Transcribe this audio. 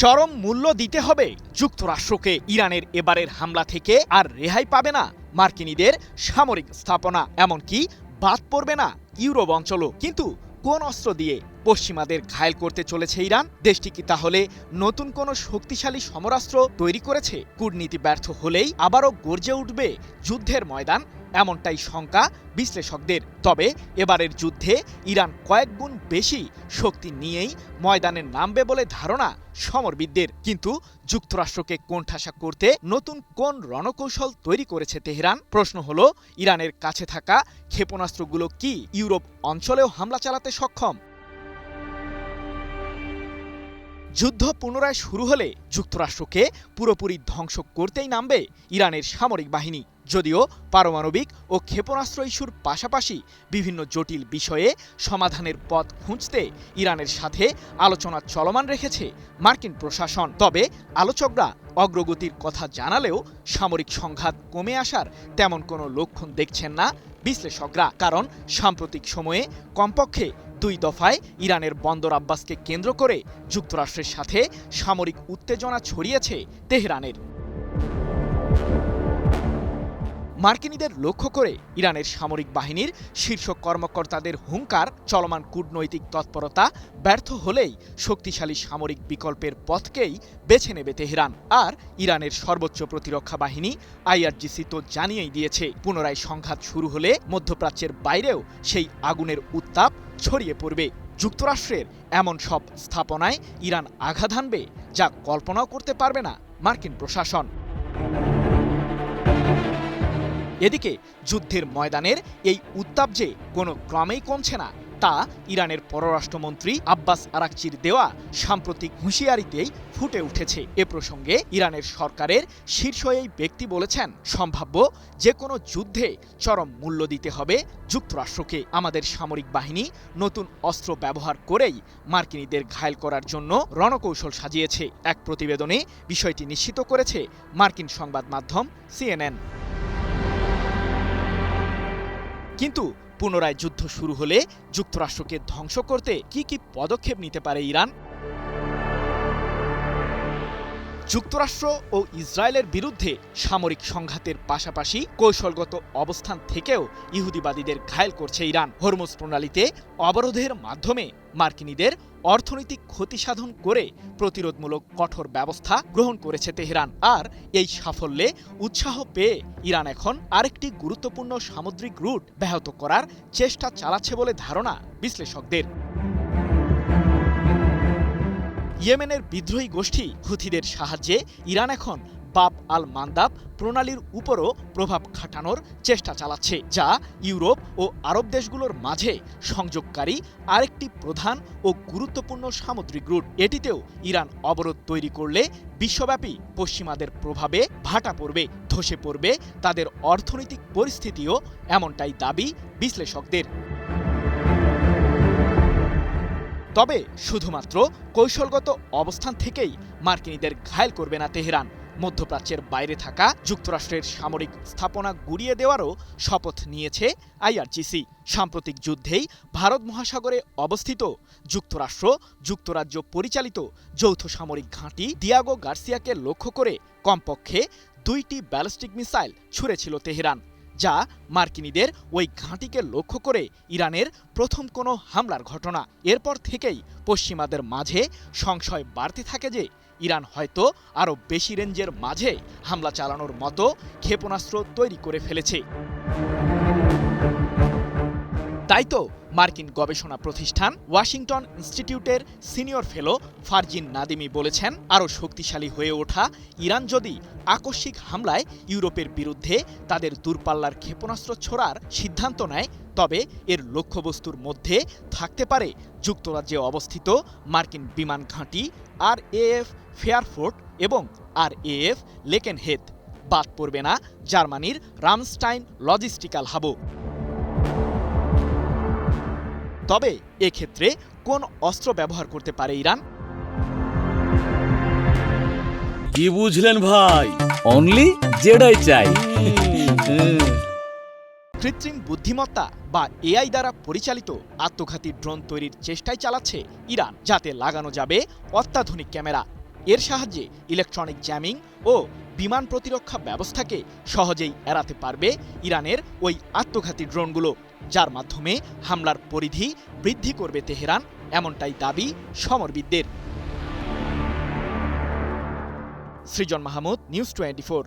চরম মূল্য দিতে হবে যুক্তরাষ্ট্রকে। ইরানের এবারের হামলা থেকে আর রেহাই পাবে না মার্কিনীদের সামরিক স্থাপনা, এমনকি বাদ পড়বে না ইউরোপ অঞ্চলও। কিন্তু কোন অস্ত্র দিয়ে পশ্চিমাদের ঘায়েল করতে চলেছে ইরান? দেশটি কি তাহলে নতুন কোনো শক্তিশালী সমরাস্ত্র তৈরি করেছে? কূটনীতি ব্যর্থ হলেই আবারও গর্জে উঠবে যুদ্ধের ময়দান, এমনটাই শঙ্কা বিশ্লেষকদের। তবে এবারের যুদ্ধে ইরান কয়েক গুণ বেশি শক্তি নিয়েই ময়দানে নামবে বলে ধারণা সমরবিদদের। কিন্তু যুক্তরাষ্ট্রকে কোণঠাসা করতে নতুন কোন রণকৌশল তৈরি করেছে তেহরান? প্রশ্ন হলো, ইরানের কাছে থাকা ক্ষেপণাস্ত্রগুলো কি ইউরোপ অঞ্চলেও হামলা চালাতে সক্ষম? যুদ্ধ পুনরায় শুরু হলে যুক্তরাষ্ট্রকে পুরোপুরি ধ্বংস করতেই নামবে ইরানের সামরিক বাহিনী। যদিও পারমাণবিক ও ক্ষেপণাস্ত্র ইস্যুর পাশাপাশি বিভিন্ন জটিল বিষয়ে সমাধানের পথ খুঁজতে ইরানের সাথে আলোচনা চলমান রেখেছে মার্কিন প্রশাসন। তবে আলোচকরা অগ্রগতির কথা জানালেও সামরিক সংঘাত কমে আসার তেমন কোনো লক্ষণ দেখছেন না বিশ্লেষকরা। কারণ সাম্প্রতিক সময়ে কমপক্ষে 2 দফায় ইরানের বন্দর আব্বাসকে কেন্দ্র করে যুক্তরাষ্ট্রের সাথে সামরিক উত্তেজনা ছড়িয়েছে তেহরানের। মার্কিনীদের লক্ষ্য করে ইরানের সামরিক বাহিনীর শীর্ষ কর্মকর্তাদের হুঙ্কার, চলমান কূটনৈতিক তৎপরতা ব্যর্থ হলেই শক্তিশালী সামরিক বিকল্পের পথকেই বেছে নেবে তেহরান। আর ইরানের সর্বোচ্চ প্রতিরক্ষা বাহিনী IRGC তো জানিয়েই দিয়েছে, পুনরায় সংঘাত শুরু হলে মধ্যপ্রাচ্যের বাইরেও সেই আগুনের উত্তাপ ছড়িয়ে পড়বে। যুক্তরাষ্ট্রের এমন সব স্থাপনায় ইরান আঘাত হানবে যা কল্পনাও করতে পারবে না মার্কিন প্রশাসন। এদিকে যুদ্ধের ময়দানের এই উত্তাপ যে কোনো ক্রমেই কমছে না, তা ইরানের পররাষ্ট্রমন্ত্রী আব্বাস আরাকচির দেওয়া সাম্প্রতিক হুঁশিয়ারিতেই ফুটে উঠেছে। এ প্রসঙ্গে ইরানের সরকারের শীর্ষ এই ব্যক্তি বলেছেন, সম্ভাব্য যে কোনো যুদ্ধে চরম মূল্য দিতে হবে যুক্তরাষ্ট্রকে। আমাদের সামরিক বাহিনী নতুন অস্ত্র ব্যবহার করেই মার্কিনীদের ঘায়েল করার জন্য রণকৌশল সাজিয়েছে। এক প্রতিবেদনে বিষয়টি নিশ্চিত করেছে মার্কিন সংবাদ মাধ্যম CNN। কিন্তু পুনরায় যুদ্ধ শুরু হলে যুক্তরাষ্ট্রকে ধ্বংস করতে কি কি পদক্ষেপ নিতে পারে ইরান? যুক্তরাষ্ট্র ও ইসরায়েলের বিরুদ্ধে সামরিক সংঘাতের পাশাপাশি কৌশলগত অবস্থান থেকেও ইহুদিবাদীদের ঘায়েল করছে ইরান। হরমুজ প্রণালীতে অবরোধের মাধ্যমে মার্কিনীদের অর্থনৈতিক ক্ষতি সাধন করে প্রতিরোধমূলক কঠোর ব্যবস্থা গ্রহণ করেছে তেহরান। আর এই সাফল্যে উৎসাহ পেয়ে ইরান এখন আরেকটি গুরুত্বপূর্ণ সামুদ্রিক রুট ব্যাহত করার চেষ্টা চালাচ্ছে বলে ধারণা বিশ্লেষকদের। ইয়েমেনের বিদ্রোহী গোষ্ঠী হুথিদের সাহায্যে ইরান এখন বাব আল মান্দাব প্রণালীর উপরও প্রভাব খাটানোর চেষ্টা চালাচ্ছে, যা ইউরোপ ও আরব দেশগুলোর মাঝে সংযোগকারী আরেকটি প্রধান ও গুরুত্বপূর্ণ সামুদ্রিক রুট। এটিতেও ইরান অবরোধ তৈরি করলে বিশ্বব্যাপী পশ্চিমাদের প্রভাবে ভাটা পড়বে, ধসে পড়বে তাদের অর্থনৈতিক পরিস্থিতিও, এমনটাই দাবি বিশ্লেষকদের। তবে শুধুমাত্র কৌশলগত অবস্থান থেকেই মার্কিনীদের ঘায়েল করবে না তেহরান। মধ্যপ্রাচ্যের বাইরে থাকা যুক্তরাষ্ট্রের সামরিক স্থাপনা গুড়িয়ে দেওয়ারও শপথ নিয়েছে IRGC। সাম্প্রতিক যুদ্ধেই ভারত মহাসাগরে অবস্থিত যুক্তরাষ্ট্র যুক্তরাজ্য পরিচালিত যৌথ সামরিক ঘাঁটি দিয়াগো গার্সিয়াকে লক্ষ্য করে কমপক্ষে 2টি ব্যালিস্টিক মিসাইল ছুঁড়েছিল তেহরান, যা মার্কিনীদের ওই ঘাঁটিকে লক্ষ্য করে ইরানের প্রথম কোনো হামলার ঘটনা। এরপর থেকেই পশ্চিমাদের মাঝে সংশয় বাড়তে থাকে যে ইরান হয়তো আরও বেশি রেঞ্জের মাঝে হামলা চালানোর মতো ক্ষেপণাস্ত্র তৈরি করে ফেলেছে। তাই তো মার্কিন গবেষণা প্রতিষ্ঠান ওয়াশিংটন ইনস্টিটিউটের সিনিয়র ফেলো ফারজিন নাদিমি বলেছেন, আরও শক্তিশালী হয়ে ওঠা ইরান যদি আকস্মিক হামলায় ইউরোপের বিরুদ্ধে তাদের দূরপাল্লার ক্ষেপণাস্ত্র ছোড়ার সিদ্ধান্ত নেয়, তবে এর লক্ষ্যবস্তুর মধ্যে থাকতে পারে যুক্তরাজ্যে অবস্থিত মার্কিন বিমান ঘাঁটি RAF ফেয়ারফোর্ট এবং RAF লেকেনহেদ। বাদ পড়বে না জার্মানির রামস্টাইন লজিস্টিক্যাল হাবও। তবে এক্ষেত্রে কোন অস্ত্র ব্যবহার করতে পারে ইরান? কি বুঝলেন ভাই? অনলি জেডাই চাই। কৃত্রিম বুদ্ধিমত্তা বা AI দ্বারা পরিচালিত আত্মঘাতী ড্রোন তৈরির চেষ্টাই চালাচ্ছে ইরান, যাতে লাগানো যাবে অত্যাধুনিক ক্যামেরা, এর সাহায্যে ইলেকট্রনিক জ্যামিং ও বিমান প্রতিরক্ষা ব্যবস্থাকে সহজেই এড়াতে পারবে ইরানের ওই আত্মঘাতী ড্রোনগুলো, যার মাধ্যমে হামলার পরিধি বৃদ্ধি করবে তেহরান, এমনটাই দাবি সমরবিদদের। সৃজন মাহমুদ, নিউজ 24।